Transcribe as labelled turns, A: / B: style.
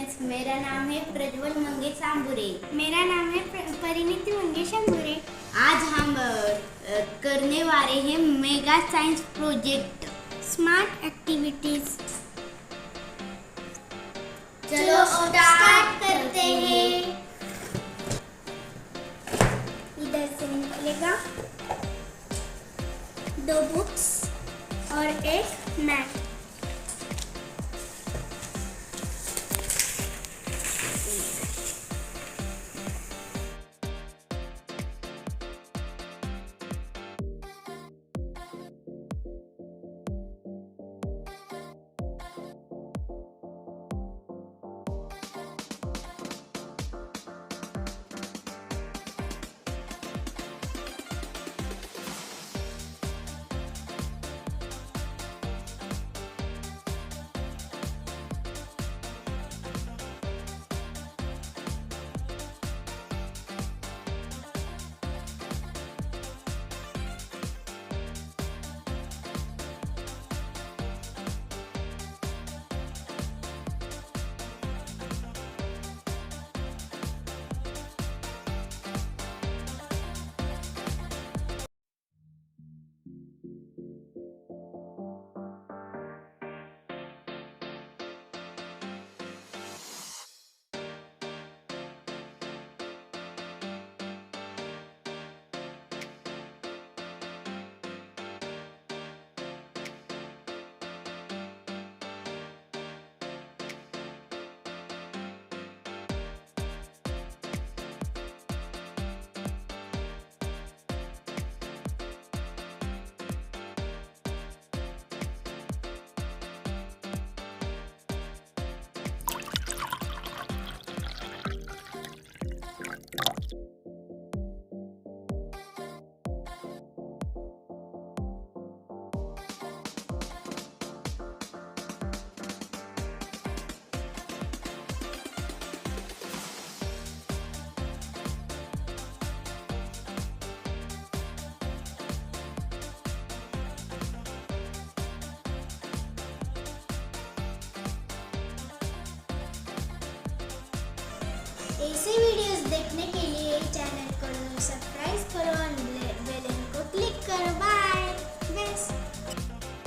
A: Friends, मेरा नाम है प्रज्वल मंगेश आंबुरे।
B: मेरा नाम है परिणीति मंगेश आंबुरे।
A: आज हम करने वाले हैं mega science project
B: smart activities.
A: चलो स्टार्ट करते हैं।
B: इधर से निकलेगा 2 बुक्स और एक मैट।
A: ऐसे